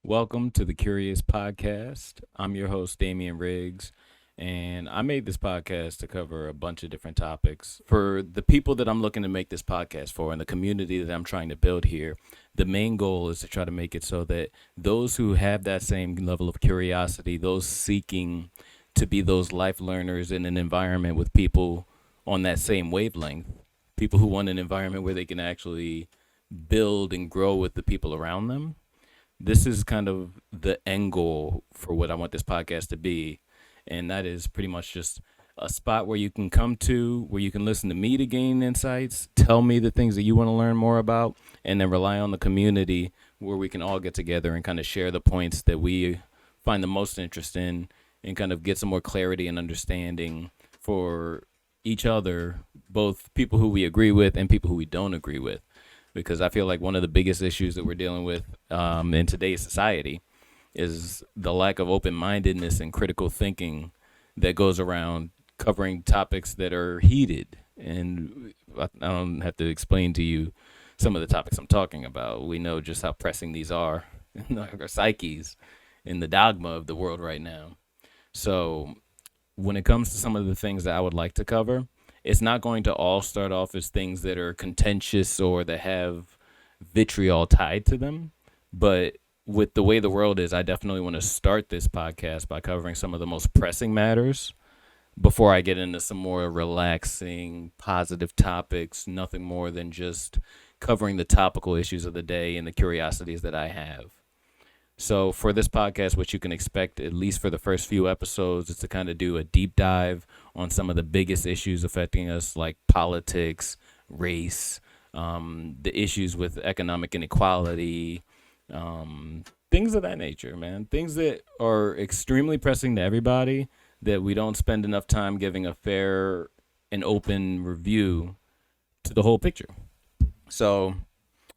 Welcome to the Curious Podcast. I'm your host, Damian Riggs, and I made this podcast to cover a bunch of different topics. For the people that I'm looking to make this podcast for and the community that I'm trying to build here, the main goal is to try to make it so that those who have that same level of curiosity, those seeking to be those life learners in an environment with people on that same wavelength, people who want an environment where they can actually build and grow with the people around them. This is kind of the end goal for what I want this podcast to be. And that is pretty much just a spot where you can come to, where you can listen to me to gain insights, tell me the things that you want to learn more about, and then rely on the community where we can all get together and kind of share the points that we find the most interest in and kind of get some more clarity and understanding for each other, both people who we agree with and people who we don't agree with, because I feel like one of the biggest issues that we're dealing with in today's society is the lack of open mindedness and critical thinking that goes around covering topics that are heated. And I don't have to explain to you some of the topics I'm talking about. We know just how pressing these are in our psyches in the dogma of the world right now. So when it comes to some of the things that I would like to cover, it's not going to all start off as things that are contentious or that have vitriol tied to them. But with the way the world is, I definitely want to start this podcast by covering some of the most pressing matters before I get into some more relaxing, positive topics, nothing more than just covering the topical issues of the day and the curiosities that I have. So for this podcast, what you can expect, at least for the first few episodes, is to kind of do a deep dive on some of the biggest issues affecting us, like politics, race, the issues with economic inequality, things of that nature, man. Things that are extremely pressing to everybody that we don't spend enough time giving a fair and open review to the whole picture. So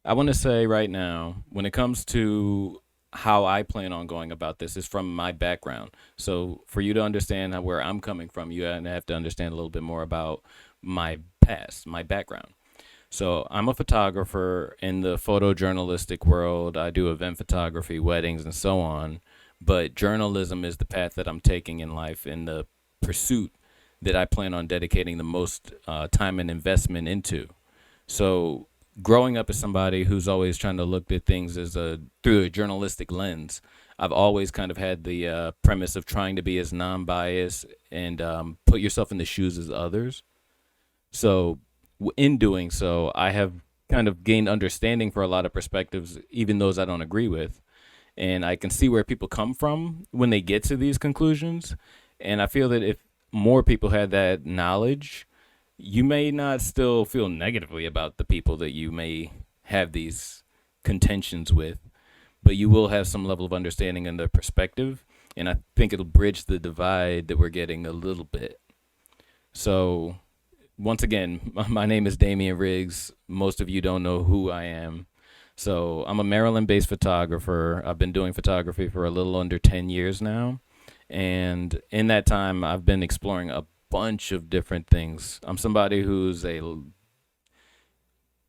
I want to say right now, when it comes to how I plan on going about this is from my background. So for you to understand where I'm coming from, you have to understand a little bit more about my past, my background. So I'm a photographer in the photojournalistic world. I do event photography, weddings, and so on. But journalism is the path that I'm taking in life, in the pursuit that I plan on dedicating the most time and investment into. So growing up as somebody who's always trying to look at things as through a journalistic lens, I've always kind of had the premise of trying to be as non-biased and put yourself in the shoes as others. So in doing so, I have kind of gained understanding for a lot of perspectives, even those I don't agree with. And I can see where people come from when they get to these conclusions. And I feel that if more people had that knowledge, you may not still feel negatively about the people that you may have these contentions with, but you will have some level of understanding and their perspective. And I think it'll bridge the divide that we're getting a little bit. So once again, my name is Damian Riggs. Most of you don't know who I am. So I'm a Maryland-based photographer. I've been doing photography for a little under 10 years now. And in that time, I've been exploring a bunch of different things. I'm somebody who's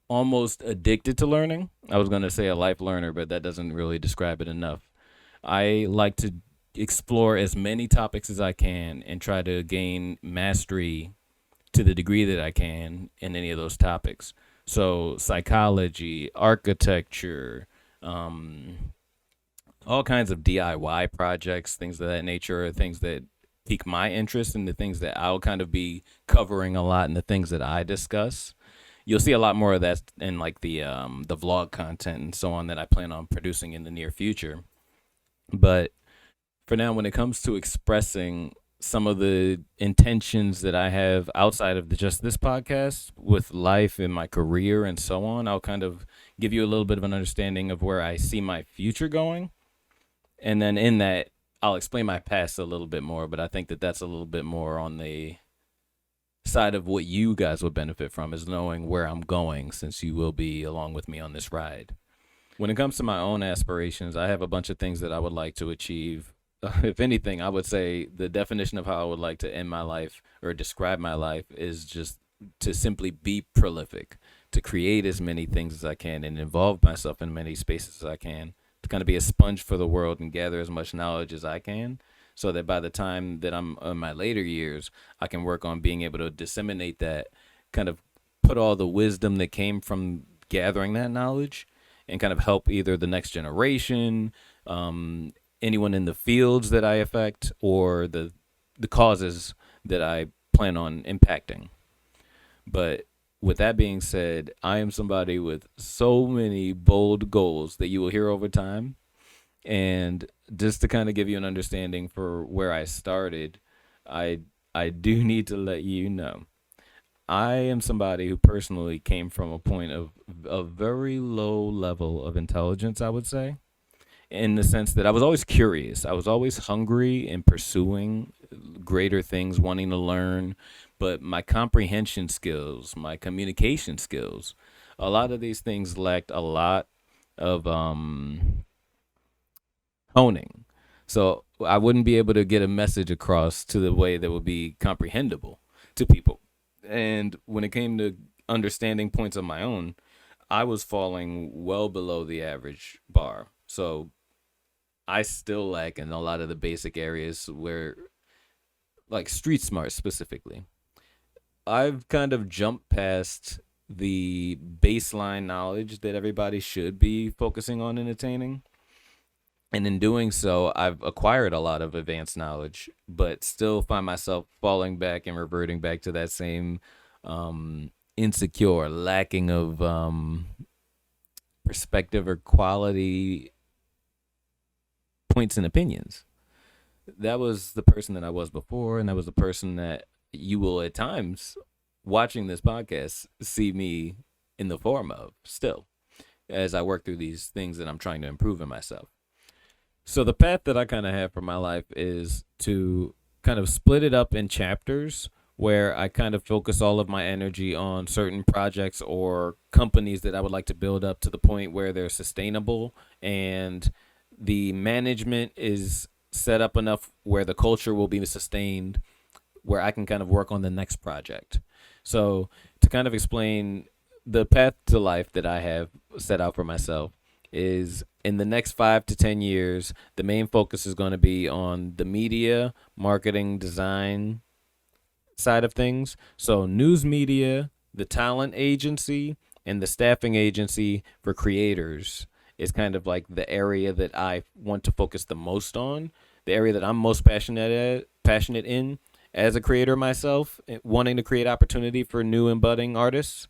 almost addicted to learning. I was going to say a life learner, but that doesn't really describe it enough. I like to explore as many topics as I can and try to gain mastery to the degree that I can in any of those topics. So psychology, architecture, all kinds of DIY projects, things of that nature, are things that pique my interest and the things that I'll kind of be covering a lot and the things that I discuss. You'll see a lot more of that in like the vlog content and so on that I plan on producing in the near future. But for now, when it comes to expressing some of the intentions that I have outside of just this podcast with life and my career and so on, I'll kind of give you a little bit of an understanding of where I see my future going. And then in that, I'll explain my past a little bit more, but I think that that's a little bit more on the side of what you guys would benefit from, is knowing where I'm going, since you will be along with me on this ride. When it comes to my own aspirations, I have a bunch of things that I would like to achieve. If anything, I would say the definition of how I would like to end my life or describe my life is just to simply be prolific, to create as many things as I can and involve myself in many spaces as I can, to kind of be a sponge for the world and gather as much knowledge as I can, so that by the time that I'm in my later years, I can work on being able to disseminate that, kind of put all the wisdom that came from gathering that knowledge, and kind of help either the next generation, anyone in the fields that I affect, or the causes that I plan on impacting. But with that being said, I am somebody with so many bold goals that you will hear over time. And just to kind of give you an understanding for where I started, I I do need to let you know. I am somebody who personally came from a point of a very low level of intelligence, I would say, in the sense that I was always curious. I was always hungry and pursuing greater things, wanting to learn. But my comprehension skills, my communication skills, a lot of these things lacked a lot of honing. So I wouldn't be able to get a message across to the way that would be comprehensible to people. And when it came to understanding points of my own, I was falling well below the average bar. So I still lack in a lot of the basic areas where, like street smart specifically. I've kind of jumped past the baseline knowledge that everybody should be focusing on and attaining. And in doing so, I've acquired a lot of advanced knowledge, but still find myself falling back and reverting back to that same insecure, lacking of perspective or quality points and opinions. That was the person that I was before, and that was the person that you will at times, watching this podcast, see me in the form of still, as I work through these things that I'm trying to improve in myself. So the path that I kind of have for my life is to kind of split it up in chapters where I kind of focus all of my energy on certain projects or companies that I would like to build up to the point where they're sustainable and the management is set up enough where the culture will be sustained, where I can kind of work on the next project. So to kind of explain the path to life that I have set out for myself is, in the next 5 to 10 years, the main focus is going to be on the media, marketing, design side of things. So news media, the talent agency, and the staffing agency for creators is kind of like the area that I want to focus the most on, the area that I'm most passionate in as a creator myself, wanting to create opportunity for new and budding artists,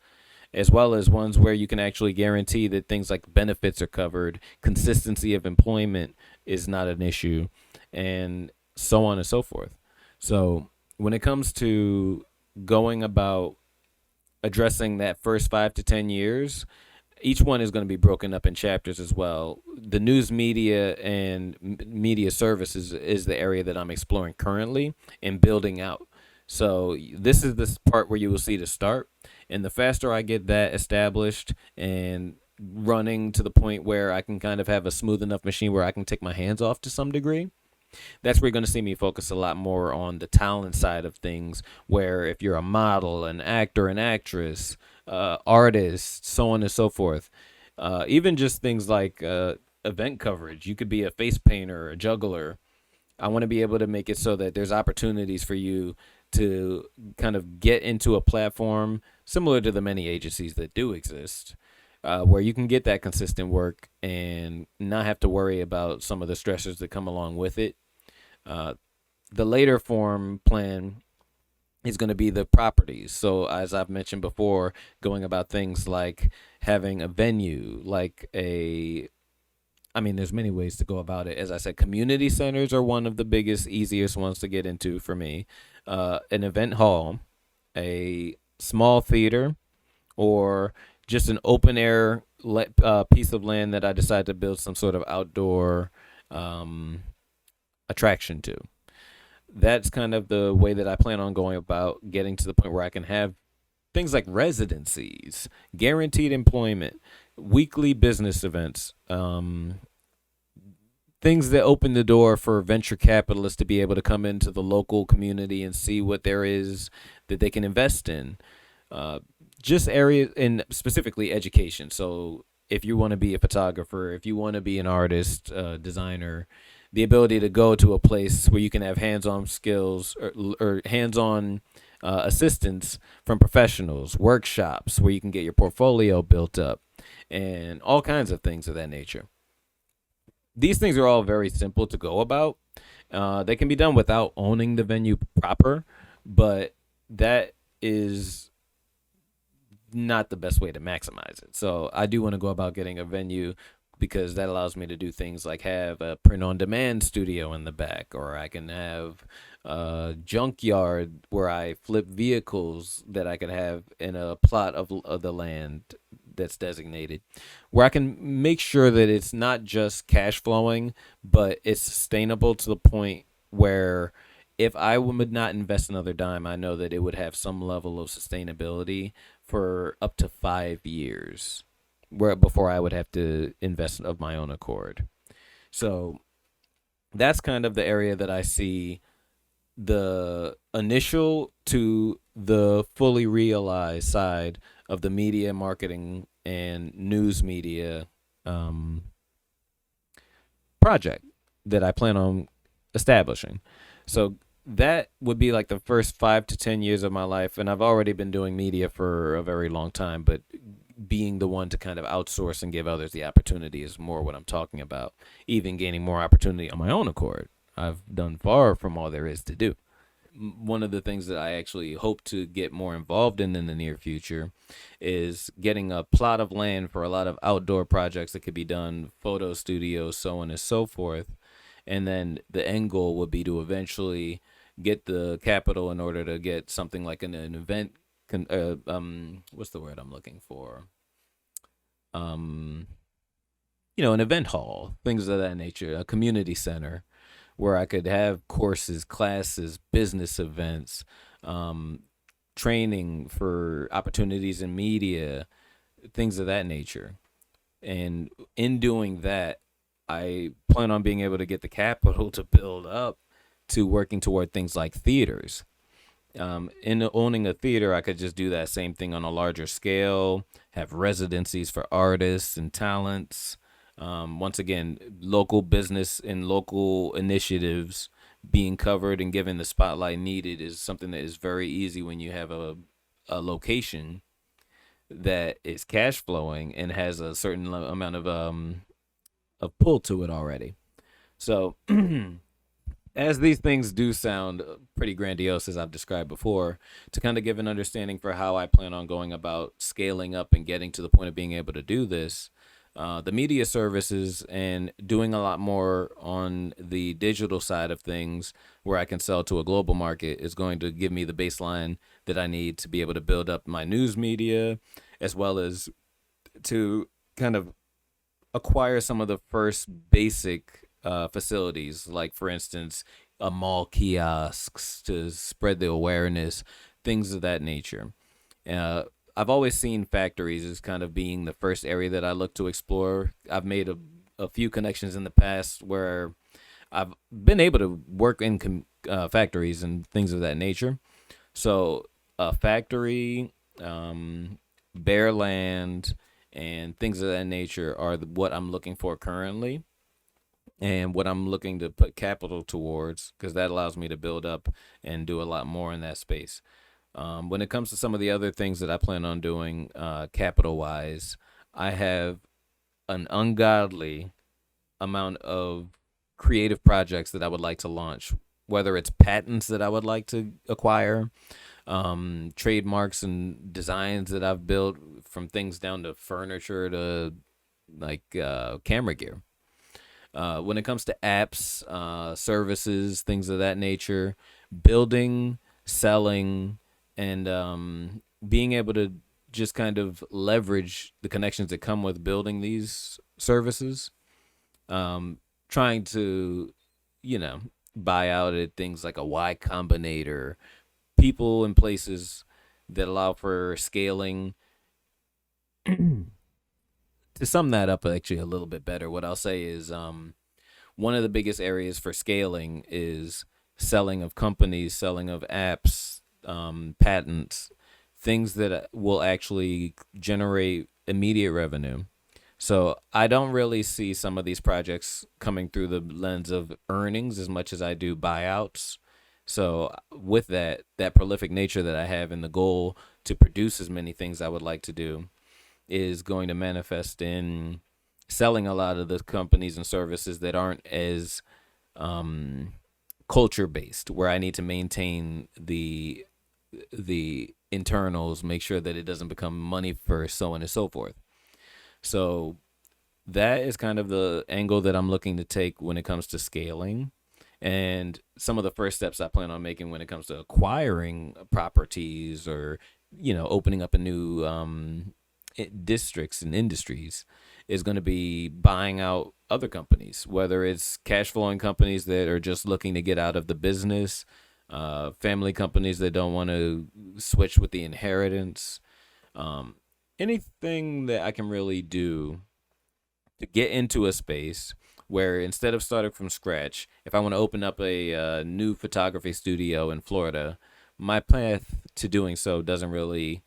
as well as ones where you can actually guarantee that things like benefits are covered, consistency of employment is not an issue, and so on and so forth. So when it comes to going about addressing that first 5 to 10 years, each one is going to be broken up in chapters as well. The news media and media services is the area that I'm exploring currently and building out. So this is this part where you will see the start. And the faster I get that established and running to the point where I can kind of have a smooth enough machine where I can take my hands off to some degree, that's where you're going to see me focus a lot more on the talent side of things, where if you're a model, an actor, an actress, artist, so on and so forth, even just things like event coverage, you could be a face painter, a juggler. I want to be able to make it so that there's opportunities for you to kind of get into a platform similar to the many agencies that do exist, where you can get that consistent work and not have to worry about some of the stressors that come along with it. Uh, the later form plan is going to be the properties. So, as I've mentioned before, going about things like having a venue, like I mean, there's many ways to go about it. As I said, community centers are one of the biggest, easiest ones to get into for me. An event hall, a small theater, or just an open air piece of land that I decide to build some sort of outdoor attraction to. That's kind of the way that I plan on going about getting to the point where I can have things like residencies, guaranteed employment, weekly business events, things that open the door for venture capitalists to be able to come into the local community and see what there is that they can invest in. Just areas in specifically education. So if you want to be a photographer, if you want to be an artist, designer, the ability to go to a place where you can have hands-on skills or hands-on assistance from professionals, workshops where you can get your portfolio built up, and all kinds of things of that nature. These things are all very simple to go about. They can be done without owning the venue proper, but that is not the best way to maximize it. So I do want to go about getting a venue because that allows me to do things like have a print on demand studio in the back, or I can have a junkyard where I flip vehicles that I could have in a plot of the land that's designated, where I can make sure that it's not just cash flowing, but it's sustainable to the point where if I would not invest another dime, I know that it would have some level of sustainability for up to 5 years, where before I would have to invest of my own accord. So that's kind of the area that I see the initial to the fully realized side of the media marketing and news media um, project that I plan on establishing. So that would be like the first 5 to 10 years of my life, and I've already been doing media for a very long time. But being the one to kind of outsource and give others the opportunity is more what I'm talking about. Even gaining more opportunity on my own accord, I've done far from all there is to do. One of the things that I actually hope to get more involved in the near future is getting a plot of land for a lot of outdoor projects that could be done, photo studios, so on and so forth. And then the end goal would be to eventually get the capital in order to get something like an event. What's the word I'm looking for? Um, an event hall, things of that nature, a community center where I could have courses, classes, business events, um, training for opportunities in media, things of that nature. And in doing that, I plan on being able to get the capital to build up to working toward things like theaters. In owning a theater, I could just do that same thing on a larger scale, have residencies for artists and talents. Once again, local business and local initiatives being covered and given the spotlight needed is something that is very easy when you have a location that is cash flowing and has a certain amount of pull to it already. So as these things do sound pretty grandiose, as I've described before, to kind of give an understanding for how I plan on going about scaling up and getting to the point of being able to do this, the media services and doing a lot more on the digital side of things where I can sell to a global market is going to give me the baseline that I need to be able to build up my news media as well as to kind of acquire some of the first basic facilities, like for instance, a mall kiosks to spread the awareness, things of that nature. Uh, I've always seen factories as kind of being the first area that I look to explore. I've made a few connections in the past where I've been able to work in factories and things of that nature. So a factory, bare land, and things of that nature are what I'm looking for currently and what I'm looking to put capital towards because that allows me to build up and do a lot more in that space. When it comes to some of the other things that I plan on doing capital wise, I have an ungodly amount of creative projects that I would like to launch, whether it's patents that I would like to acquire, trademarks and designs that I've built from things down to furniture to like camera gear. When it comes to apps, services, things of that nature, building, selling, and being able to just kind of leverage the connections that come with building these services, trying to, you know, buy out at things like a Y Combinator, people and places that allow for scaling. To sum that up actually a little bit better, what I'll say is one of the biggest areas for scaling is selling of companies, selling of apps, patents, things that will actually generate immediate revenue. So I don't really see some of these projects coming through the lens of earnings as much as I do buyouts. So with that prolific nature that I have and the goal to produce as many things I would like to do is going to manifest in selling a lot of the companies and services that aren't as um, culture based, where I need to maintain the internals, make sure that it doesn't become money first, so on and so forth. So that is kind of the angle that I'm looking to take when it comes to scaling. And some of the first steps I plan on making when it comes to acquiring properties or, opening up a new districts and industries is going to be buying out other companies, whether it's cash flowing companies that are just looking to get out of the business, family companies that don't want to switch with the inheritance, um, anything that I can really do to get into a space where instead of starting from scratch, if I want to open up a new photography studio in Florida, my path to doing so doesn't really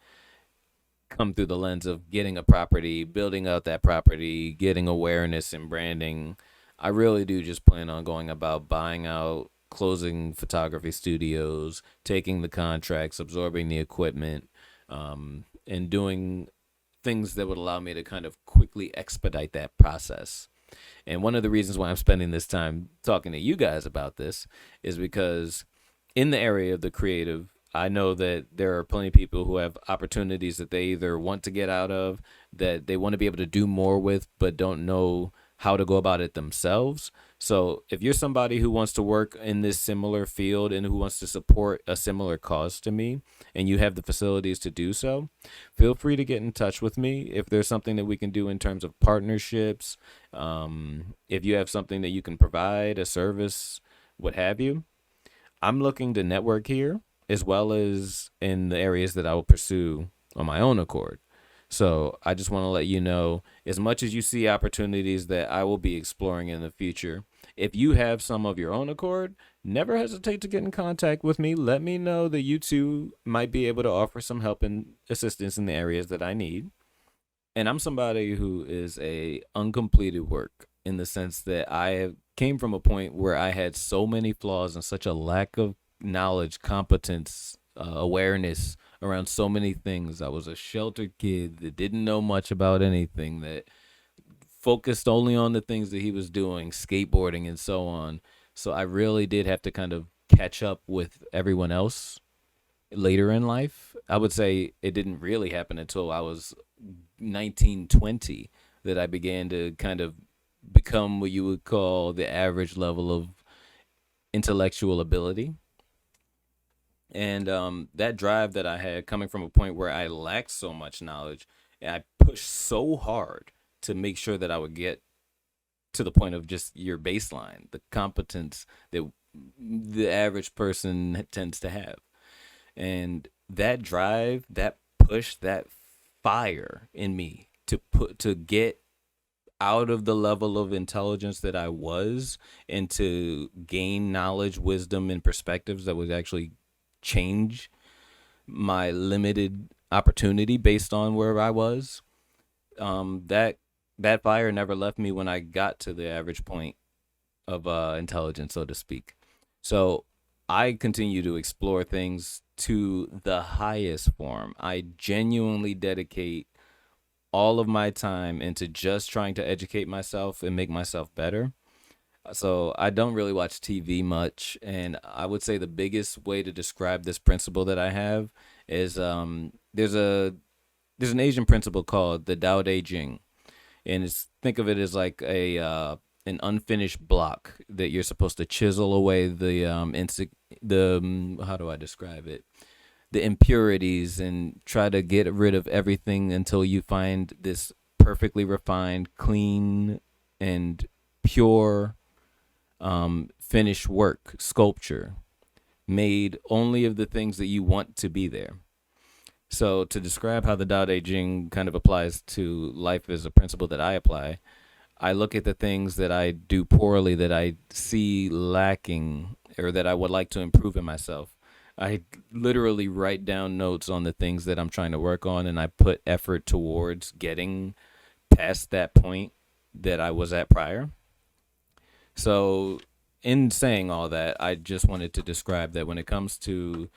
come through the lens of getting a property, building out that property, getting awareness and branding. I really do just plan on going about buying out, closing photography studios, taking the contracts, absorbing the equipment, and doing things that would allow me to kind of quickly expedite that process. And one of the reasons why I'm spending this time talking to you guys about this is because in the area of the creative, I know that there are plenty of people who have opportunities that they either want to get out of, that they want to be able to do more with, but don't know how to go about it themselves. So if you're somebody who wants to work in this similar field and who wants to support a similar cause to me, and you have the facilities to do so, feel free to get in touch with me if there's something that we can do in terms of partnerships. If you have something that you can provide, a service, what have you. I'm looking to network here as well as in the areas that I will pursue on my own accord. So I just want to let you know, as much as you see opportunities that I will be exploring in the future, if you have some of your own accord, never hesitate to get in contact with me. Let me know that you too might be able to offer some help and assistance in the areas that I need. And I'm somebody who is a uncompleted work in the sense that I have came from a point where I had so many flaws and such a lack of knowledge, competence, awareness around so many things. I was a sheltered kid that didn't know much about anything, that focused only on the things that he was doing, skateboarding and so on. So I really did have to kind of catch up with everyone else later in life. I would say it didn't really happen until I was 19, 20 that I began to kind of become what you would call the average level of intellectual ability. And that drive that I had coming from a point where I lacked so much knowledge, and I pushed so hard to make sure that I would get to the point of just your baseline, the competence that the average person tends to have. And that drive, that push, that fire in me to get out of the level of intelligence that I was and to gain knowledge, wisdom, and perspectives that would actually change my limited opportunity based on where I was. That fire never left me when I got to the average point of intelligence, so to speak. So I continue to explore things to the highest form. I genuinely dedicate all of my time into just trying to educate myself and make myself better. So I don't really watch TV much, and I would say the biggest way to describe this principle that I have is there's an Asian principle called the Tao Te Ching, and it's think of it as like a an unfinished block that you're supposed to chisel away the how do I describe it, the impurities, and try to get rid of everything until you find this perfectly refined, clean, and pure finished work, sculpture, made only of the things that you want to be there. So to describe how the Tao Te Ching kind of applies to life as a principle that I apply, I look at the things that I do poorly, that I see lacking, or that I would like to improve in myself. I literally write down notes on the things that I'm trying to work on, and I put effort towards getting past that point that I was at prior. So, in saying all that, I just wanted to describe that when it comes to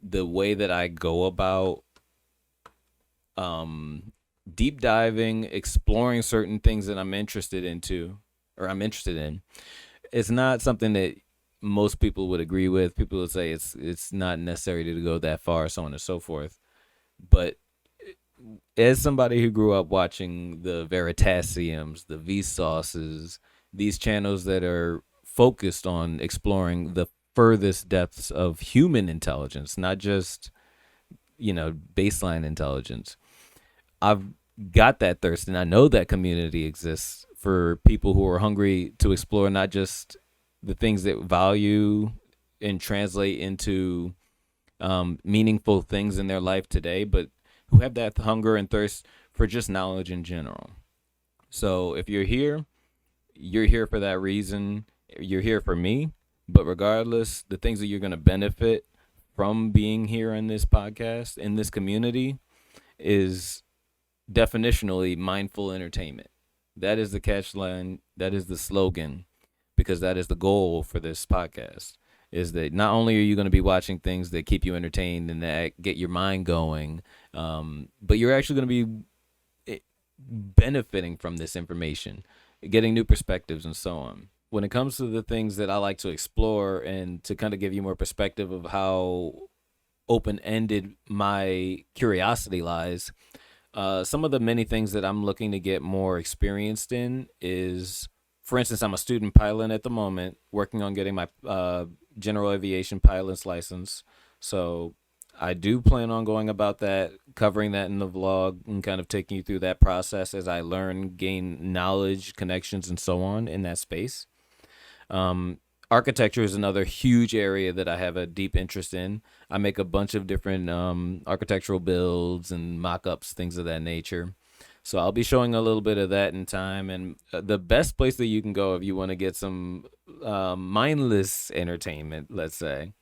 the way that I go about um, deep diving, exploring certain things that I'm interested in, it's not something that most people would agree with. People would say it's not necessary to go that far, so on and so forth. But as somebody who grew up watching the Veritasiums, the Vsauces, these channels that are focused on exploring the furthest depths of human intelligence, not just, baseline intelligence. I've got that thirst, and I know that community exists for people who are hungry to explore not just the things that value and translate into meaningful things in their life today, but who have that hunger and thirst for just knowledge in general. So if you're here for that reason. You're here for me. But regardless, the things that you're going to benefit from being here in this podcast, in this community, is definitionally mindful entertainment. That is the catchline. That is the slogan, because that is the goal for this podcast. Is that not only are you going to be watching things that keep you entertained and that get your mind going, but you're actually going to be benefiting from this information, getting new perspectives, and so on. When it comes to the things that I like to explore and to kind of give you more perspective of how open ended my curiosity lies, some of the many things that I'm looking to get more experienced in is, for instance, I'm a student pilot at the moment, working on getting my general aviation pilot's license. So I do plan on going about that, covering that in the vlog, and kind of taking you through that process as I learn, gain knowledge, connections, and so on in that space. Architecture is another huge area that I have a deep interest in. I make a bunch of different architectural builds and mock-ups, things of that nature. So I'll be showing a little bit of that in time. And the best place that you can go if you want to get some mindless entertainment, let's say,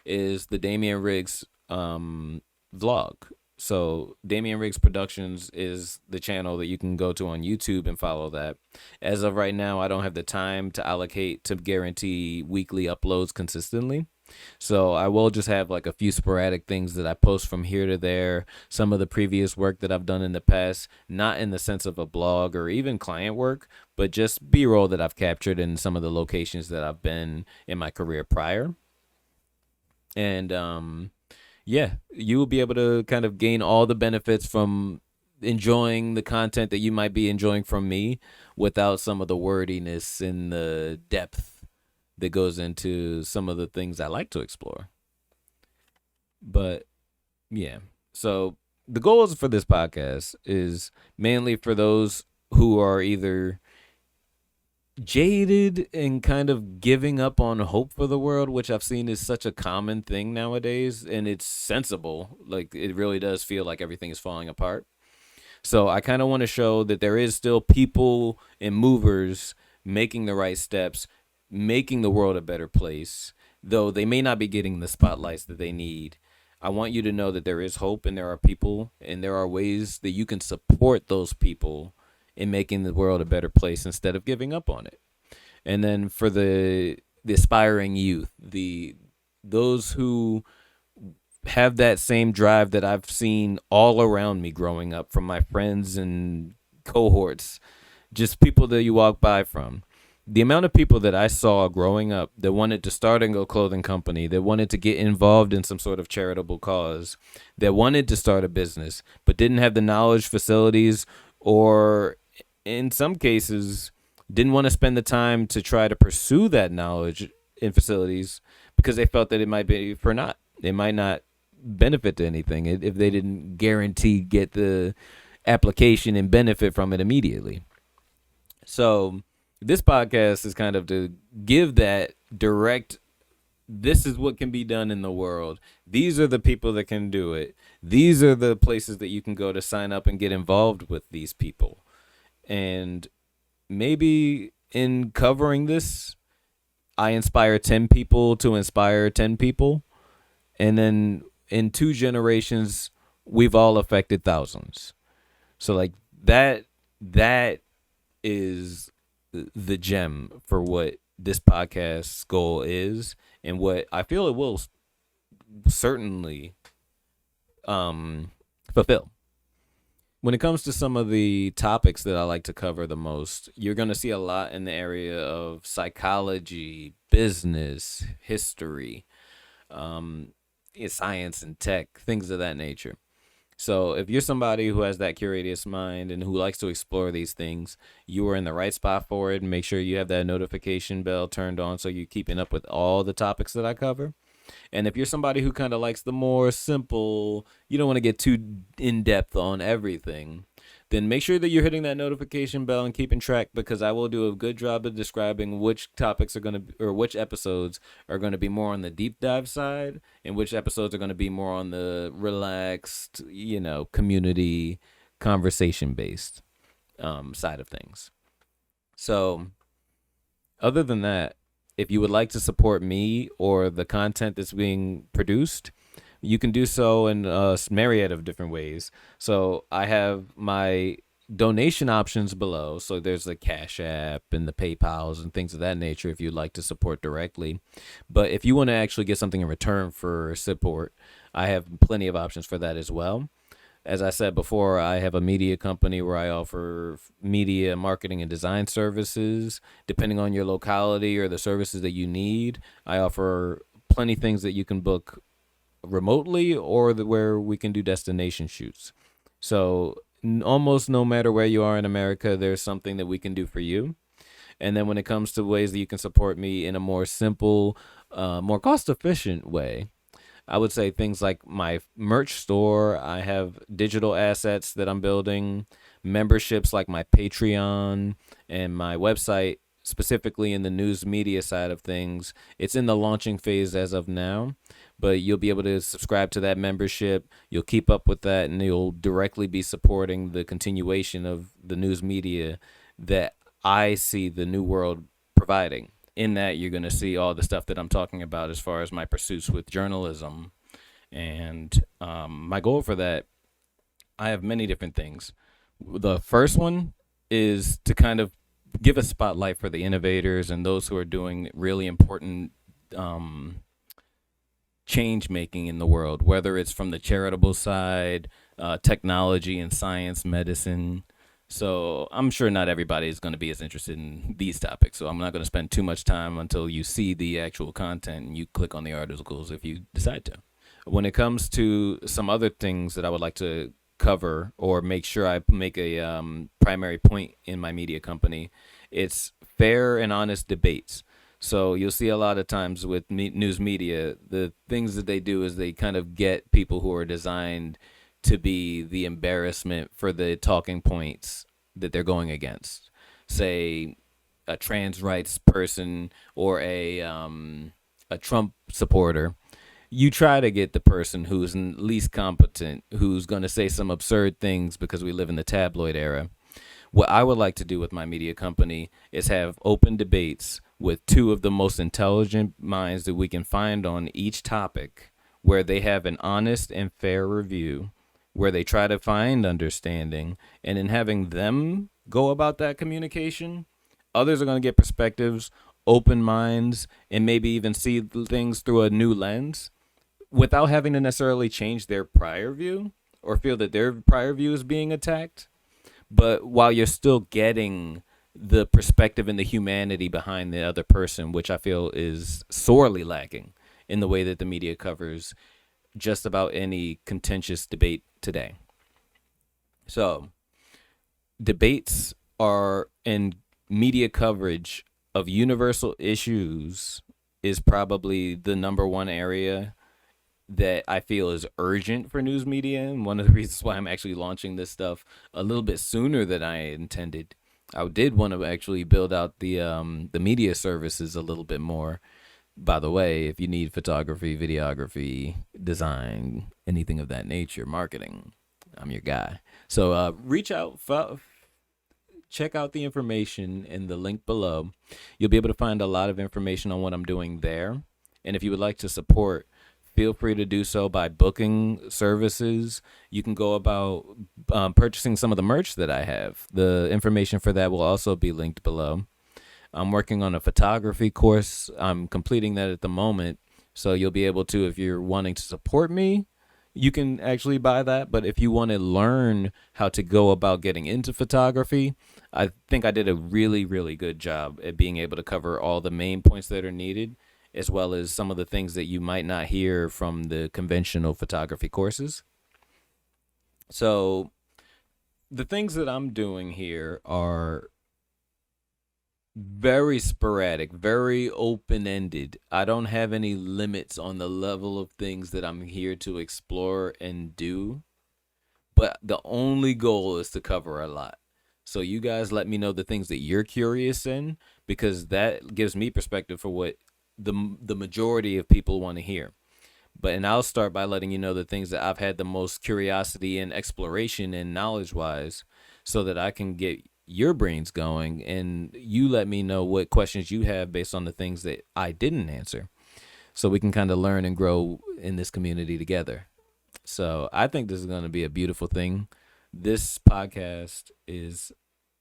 is the Damian Riggs vlog. So Damian Riggs Productions is the channel that you can go to on YouTube and follow that. As of right now, I don't have the time to allocate to guarantee weekly uploads consistently. So I will just have like a few sporadic things that I post from here to there. Some of the previous work that I've done in the past, not in the sense of a blog or even client work, but just B-roll that I've captured in some of the locations that I've been in my career prior. And yeah, you will be able to kind of gain all the benefits from enjoying the content that you might be enjoying from me without some of the wordiness and the depth that goes into some of the things I like to explore. But yeah, so the goals for this podcast is mainly for those who are either jaded and kind of giving up on hope for the world, which I've seen is such a common thing nowadays, and it's sensible. Like, it really does feel like everything is falling apart. So I kind of want to show that there is still people and movers making the right steps, making the world a better place, though they may not be getting the spotlights that they need. I want you to know that there is hope, and there are people, and there are ways that you can support those people in making the world a better place instead of giving up on it. And then for the aspiring youth, those who have that same drive that I've seen all around me growing up, from my friends and cohorts, just people that you walk by from. The amount of people that I saw growing up that wanted to start a clothing company, that wanted to get involved in some sort of charitable cause, that wanted to start a business, but didn't have the knowledge, facilities, or in some cases didn't want to spend the time to try to pursue that knowledge in facilities because they felt that it might be for naught. It might not benefit to anything if they didn't guarantee get the application and benefit from it immediately. So this podcast is kind of to give that direct, this is what can be done in the world. These are the people that can do it. These are the places that you can go to sign up and get involved with these people. And maybe in covering this, I inspire 10 people to inspire 10 people. And then in 2 generations, we've all affected thousands. So like that that is the gem for what this podcast's goal is, and what I feel it will certainly fulfill. When it comes to some of the topics that I like to cover the most, you're going to see a lot in the area of psychology, business, history, um, science and tech, things of that nature. So if you're somebody who has that curious mind and who likes to explore these things, you are in the right spot for it. And make sure you have that notification bell turned on so you're keeping up with all the topics that I cover. And if you're somebody who kind of likes the more simple, you don't want to get too in depth on everything, then make sure that you're hitting that notification bell and keeping track, because I will do a good job of describing which topics are going to, or which episodes are going to be more on the deep dive side and which episodes are going to be more on the relaxed, community conversation based side of things. So, other than that, if you would like to support me or the content that's being produced, you can do so in a myriad of different ways. So I have my donation options below. So there's the Cash App and the PayPals and things of that nature if you'd like to support directly. But if you want to actually get something in return for support, I have plenty of options for that as well. As I said before, I have a media company where I offer media marketing and design services. Depending on your locality or the services that you need, I offer plenty things that you can book remotely or where we can do destination shoots. So almost no matter where you are in America, there's something that we can do for you. And then when it comes to ways that you can support me in a more simple, more cost efficient way, I would say things like my merch store. I have digital assets that I'm building, memberships like my Patreon and my website, specifically in the news media side of things. It's in the launching phase as of now, but you'll be able to subscribe to that membership. You'll keep up with that, and you'll directly be supporting the continuation of the news media that I see the new world providing. In that, you're going to see all the stuff that I'm talking about as far as my pursuits with journalism. And my goal for that, I have many different things. The first one is to kind of give a spotlight for the innovators and those who are doing really important change making in the world, whether it's from the charitable side, technology and science, medicine. So I'm sure not everybody is going to be as interested in these topics. So I'm not going to spend too much time until you see the actual content and you click on the articles if you decide to. When it comes to some other things that I would like to cover or make sure I make a primary point in my media company, it's fair and honest debates. So you'll see a lot of times with news media, the things that they do is they kind of get people who are designed to be the embarrassment for the talking points that they're going against. Say a trans rights person or a Trump supporter. You try to get the person who's least competent, who's going to say some absurd things because we live in the tabloid era. What I would like to do with my media company is have open debates with two of the most intelligent minds that we can find on each topic, where they have an honest and fair review, where they try to find understanding, and in having them go about that communication, others are going to get perspectives, open minds, and maybe even see things through a new lens without having to necessarily change their prior view or feel that their prior view is being attacked. But while you're still getting the perspective and the humanity behind the other person, which I feel is sorely lacking in the way that the media covers just about any contentious debate today. So, debates are in media coverage of universal issues is probably the number one area that I feel is urgent for news media, and one of the reasons why I'm actually launching this stuff a little bit sooner than I intended. I did want to actually build out the media services a little bit more. By the way, if you need photography, videography, design, anything of that nature, marketing, I'm your guy. So reach out, check out the information in the link below. You'll be able to find a lot of information on what I'm doing there. And if you would like to support, feel free to do so by booking services. You can go about purchasing some of the merch that I have. The information for that will also be linked below. I'm working on a photography course. I'm completing that at the moment. So you'll be able to, if you're wanting to support me, you can actually buy that. But if you want to learn how to go about getting into photography, I think I did a really, really good job at being able to cover all the main points that are needed, as well as some of the things that you might not hear from the conventional photography courses. So the things that I'm doing here are very sporadic, very open ended. I don't have any limits on the level of things that I'm here to explore and do, but the only goal is to cover a lot. So you guys let me know the things that you're curious in, because that gives me perspective for what the majority of people want to hear. And I'll start by letting you know the things that I've had the most curiosity and exploration and knowledge wise, so that I can get your brains going, and you let me know what questions you have based on the things that I didn't answer, so we can kind of learn and grow in this community together. So I think this is going to be a beautiful thing. This podcast is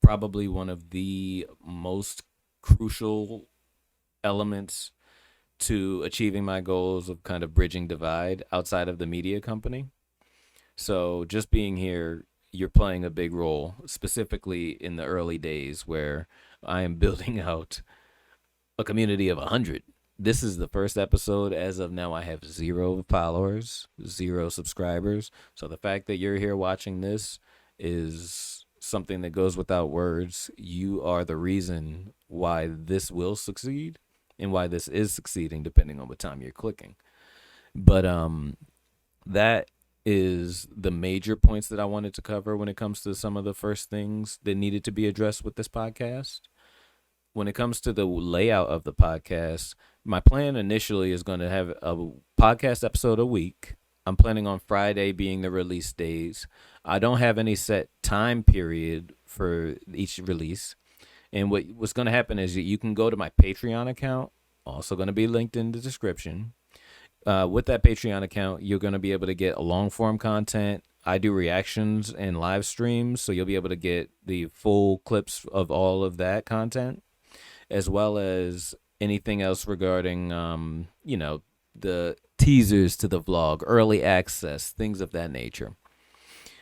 probably one of the most crucial elements to achieving my goals of kind of bridging divide outside of the media company. So just being here, you're playing a big role, specifically in the early days where I am building out a community of 100. This is the first episode. As of now, I have 0 followers, 0 subscribers. So the fact that you're here watching this is something that goes without words. You are the reason why this will succeed and why this is succeeding, depending on what time you're clicking. But that is the major points that I wanted to cover when it comes to some of the first things that needed to be addressed with this podcast. When it comes to the layout of the podcast, my plan initially is going to have a podcast episode a week. I'm planning on Friday being the release days. I don't have any set time period for each release. And what's going to happen is that you can go to my Patreon account, also going to be linked in the description. With that Patreon account, you're going to be able to get a long form content. I do reactions and live streams, so you'll be able to get the full clips of all of that content, as well as anything else regarding, the teasers to the vlog, early access, things of that nature.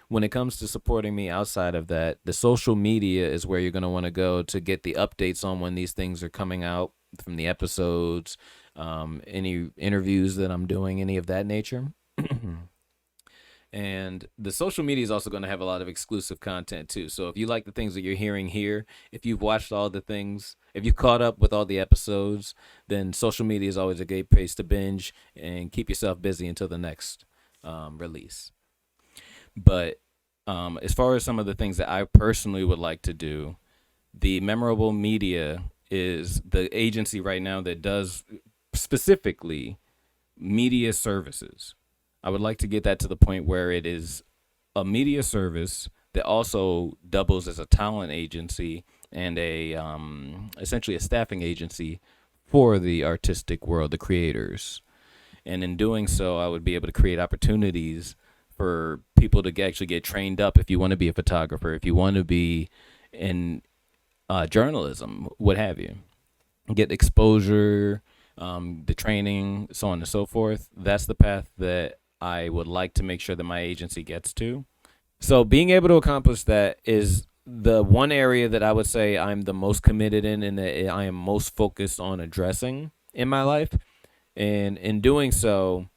When it comes to supporting me outside of that, the social media is where you're going to want to go to get the updates on when these things are coming out from the episodes, any interviews that I'm doing, any of that nature. And the social media is also going to have a lot of exclusive content too. So if you like the things that you're hearing here, if you've watched all the things, if you've caught up with all the episodes, then social media is always a great place to binge and keep yourself busy until the next release. But as far as some of the things that I personally would like to do, the Memorable Media is the agency right now that does specifically media services. I would like to get that to the point where it is a media service that also doubles as a talent agency and a essentially a staffing agency for the artistic world, the creators. And in doing so, I would be able to create opportunities for people to actually get trained up. If you want to be a photographer, if you want to be in journalism, what have you, get exposure, the training, so on and so forth. That's the path that I would like to make sure that my agency gets to. So being able to accomplish that is the one area that I would say I'm the most committed in and that I am most focused on addressing in my life. And in doing so,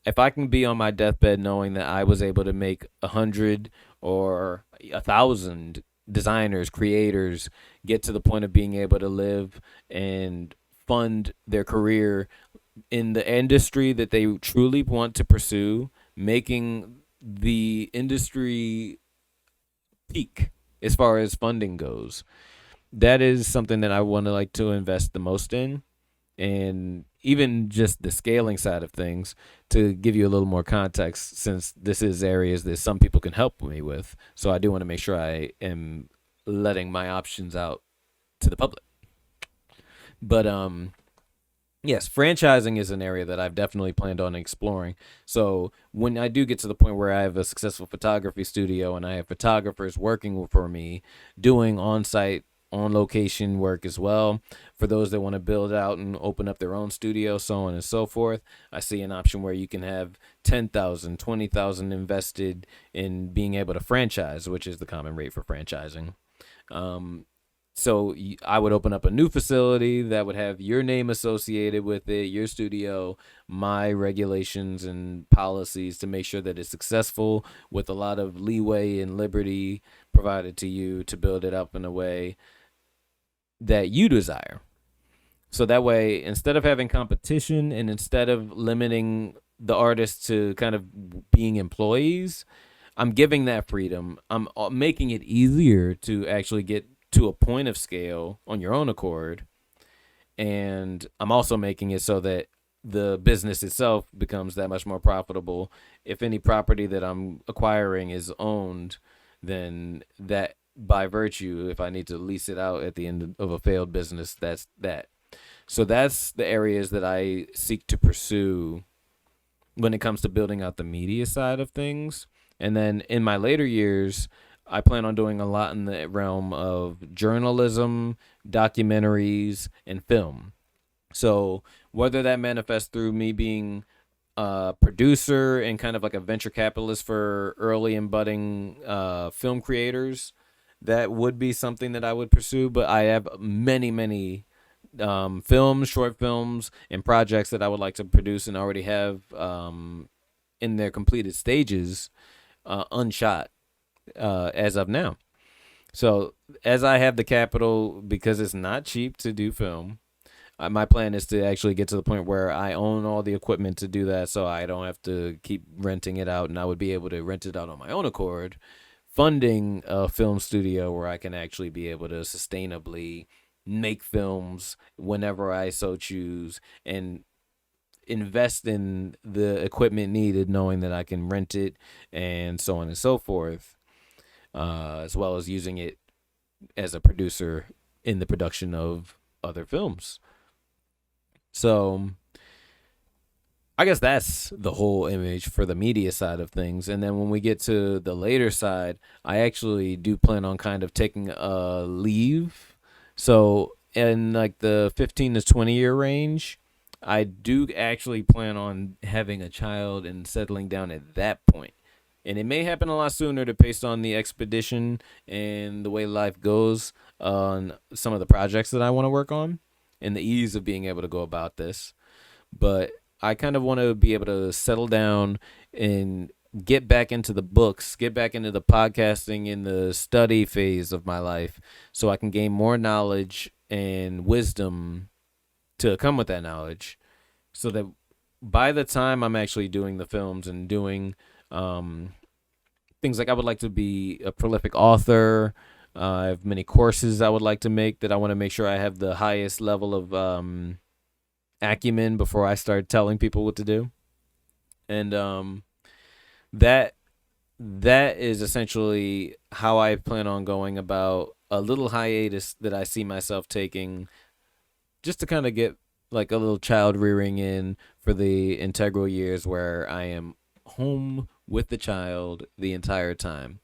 if I can be on my deathbed knowing that I was able to make 100 or 1,000 designers, creators get to the point of being able to live and fund their career in the industry that they truly want to pursue, making the industry peak as far as funding goes, that is something that I want to like to invest the most in. And even just the scaling side of things, to give you a little more context, since this is areas that some people can help me with. So I do want to make sure I am letting my options out to the public. But Yes, franchising is an area that I've definitely planned on exploring. So when I do get to the point where I have a successful photography studio and I have photographers working for me, doing on-site, on-location work as well, for those that want to build out and open up their own studio, so on and so forth, I see an option where you can have 10,000, 20,000 invested in being able to franchise, which is the common rate for franchising. Um, so I would open up a new facility that would have your name associated with it, your studio, my regulations and policies to make sure that it's successful with a lot of leeway and liberty provided to you to build it up in a way that you desire. So that way, instead of having competition and instead of limiting the artists to kind of being employees, I'm giving that freedom. I'm making it easier to actually get to a point of scale on your own accord. And I'm also making it so that the business itself becomes that much more profitable. If any property that I'm acquiring is owned, then that by virtue, if I need to lease it out at the end of a failed business, that's that. So that's the areas that I seek to pursue when it comes to building out the media side of things. And then in my later years, I plan on doing a lot in the realm of journalism, documentaries, and film. So whether that manifests through me being a producer and kind of like a venture capitalist for early and budding film creators, that would be something that I would pursue. But I have many, many films, short films, and projects that I would like to produce and already have in their completed stages, unshot as of now. So as I have the capital, because it's not cheap to do film, my plan is to actually get to the point where I own all the equipment to do that, so I don't have to keep renting it out, and I would be able to rent it out on my own accord, funding a film studio where I can actually be able to sustainably make films whenever I so choose and invest in the equipment needed, knowing that I can rent it and so on and so forth, as well as using it as a producer in the production of other films. So I guess that's the whole image for the media side of things. And then when we get to the later side, I actually do plan on kind of taking a leave. So in like the 15 to 20 year range, I do actually plan on having a child and settling down at that point. And it may happen a lot sooner to based on the expedition and the way life goes on some of the projects that I want to work on and the ease of being able to go about this. But I kind of want to be able to settle down and get back into the books, get back into the podcasting in the study phase of my life so I can gain more knowledge and wisdom to come with that knowledge so that by the time I'm actually doing the films and doing things like I would like to be a prolific author. I have many courses I would like to make that I want to make sure I have the highest level of acumen before I start telling people what to do. And that that is essentially how I plan on going about a little hiatus that I see myself taking just to kind of get like a little child rearing in for the integral years where I am home with the child the entire time.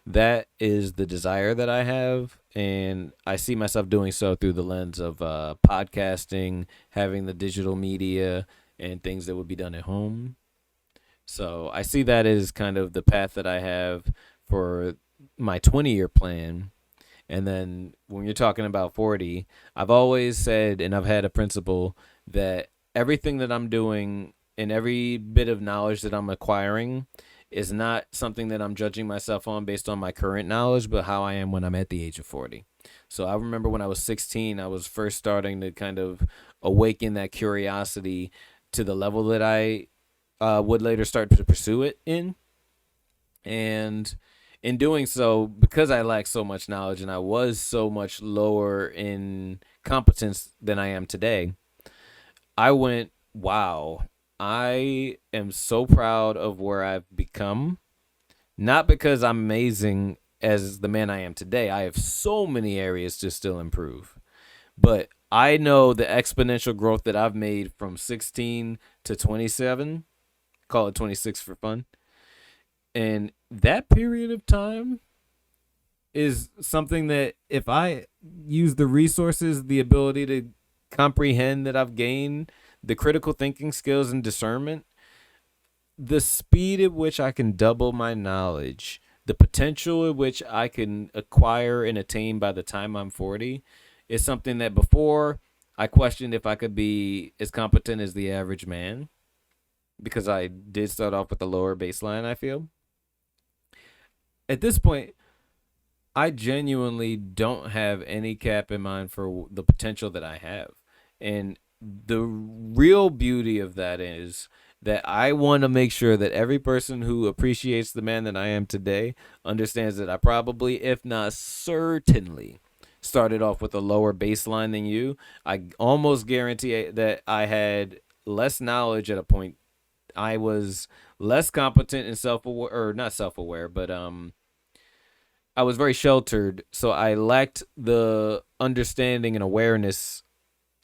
That is the desire that I have, and I see myself doing so through the lens of podcasting, having the digital media, and things that would be done at home. So I see that as kind of the path that I have for my 20-year plan. And then when you're talking about 40, I've always said, and I've had a principle that everything that I'm doing and every bit of knowledge that I'm acquiring is not something that I'm judging myself on based on my current knowledge, but how I am when I'm at the age of 40. So I remember when I was 16, I was first starting to kind of awaken that curiosity to the level that I would later start to pursue it in. And in doing so, because I lacked so much knowledge and I was so much lower in competence than I am today, I went, wow, I am so proud of where I've become. Not because I'm amazing as the man I am today. I have so many areas to still improve. But I know the exponential growth that I've made from 16 to 27, call it 26 for fun. And that period of time is something that if I use the resources, the ability to comprehend that I've gained, the critical thinking skills and discernment, the speed at which I can double my knowledge, the potential at which I can acquire and attain by the time I'm 40 is something that before I questioned if I could be as competent as the average man because I did start off with a lower baseline, I feel. At this point, I genuinely don't have any cap in mind for the potential that I have. And the real beauty of that is that I want to make sure that every person who appreciates the man that I am today understands that I probably, if not certainly, started off with a lower baseline than you. I almost guarantee that I had less knowledge at a point. I was less competent and self-aware, or not self-aware, but I was very sheltered, so I lacked the understanding and awareness,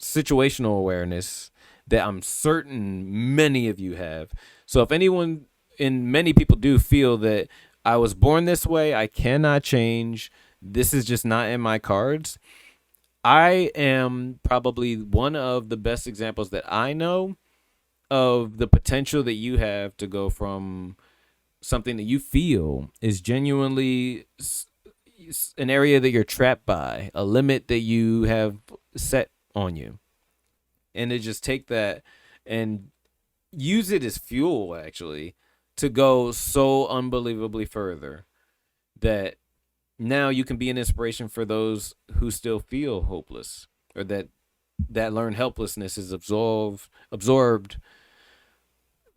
situational awareness that I'm certain many of you have. So if anyone and many people do feel that I was born this way, I cannot change, this is just not in my cards. I am probably one of the best examples that I know of the potential that you have to go from something that you feel is genuinely an area that you're trapped by, a limit that you have set on you, and to just take that and use it as fuel actually to go so unbelievably further that now you can be an inspiration for those who still feel hopeless or that learned helplessness is absorbed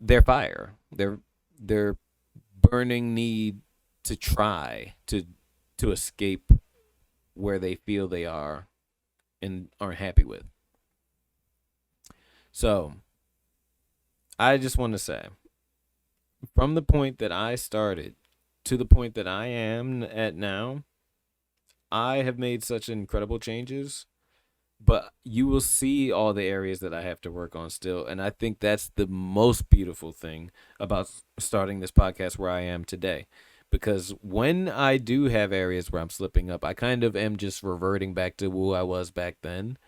their fire, their burning need to try to escape where they feel they are and aren't happy with. So I just want to say, from the point that I started to the point that I am at now, I have made such incredible changes, but you will see all the areas that I have to work on still. And I think that's the most beautiful thing about starting this podcast where I am today. Because when I do have areas where I'm slipping up, I kind of am just reverting back to who I was back then.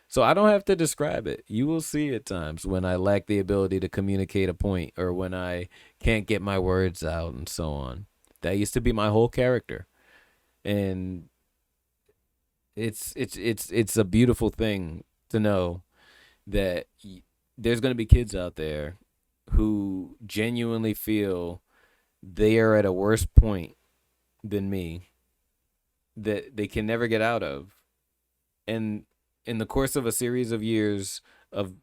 So I don't have to describe it. You will see at times when I lack the ability to communicate a point or when I can't get my words out and so on. That used to be my whole character. And it's a beautiful thing to know that there's going to be kids out there who genuinely feel they are at a worse point than me that they can never get out of. And in the course of a series of years of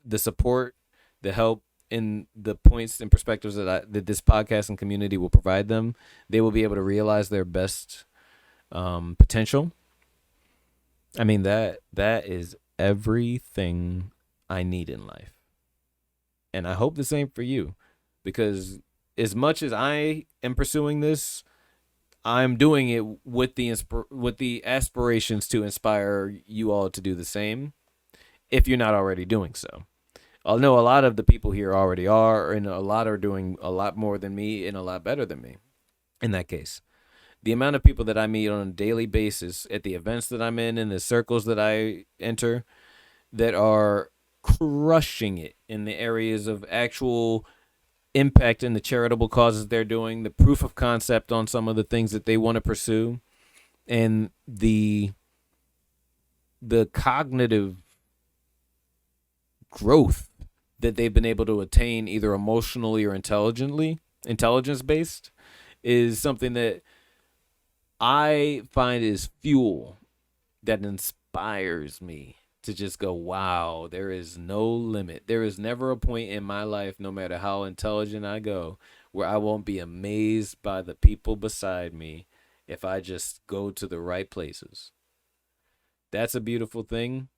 the support, the help, and the points and perspectives that this podcast and community will provide them, they will be able to realize their best potential. I mean that is everything I need in life, and I hope the same for you, because as much as I am pursuing this, I'm doing it with the aspirations to inspire you all to do the same. If you're not already doing so, I know a lot of the people here already are, and a lot are doing a lot more than me and a lot better than me. In that case, the amount of people that I meet on a daily basis at the events that I'm in the circles that I enter that are crushing it in the areas of actual impact in the charitable causes they're doing, the proof of concept on some of the things that they want to pursue, and the cognitive growth that they've been able to attain either emotionally or intelligence based is something that I find is fuel that inspires me to just go, wow, there is no limit. There is never a point in my life, no matter how intelligent I go, where I won't be amazed by the people beside me if I just go to the right places. That's a beautiful thing.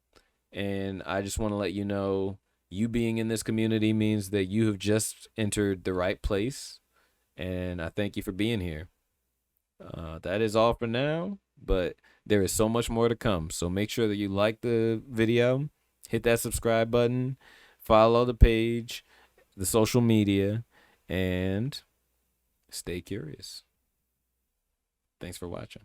And I just want to let you know, you being in this community means that you have just entered the right place. And I thank you for being here. That is all for now. but there is so much more to come. So make sure that you like the video, hit that subscribe button, follow the page, the social media, and stay curious. Thanks for watching.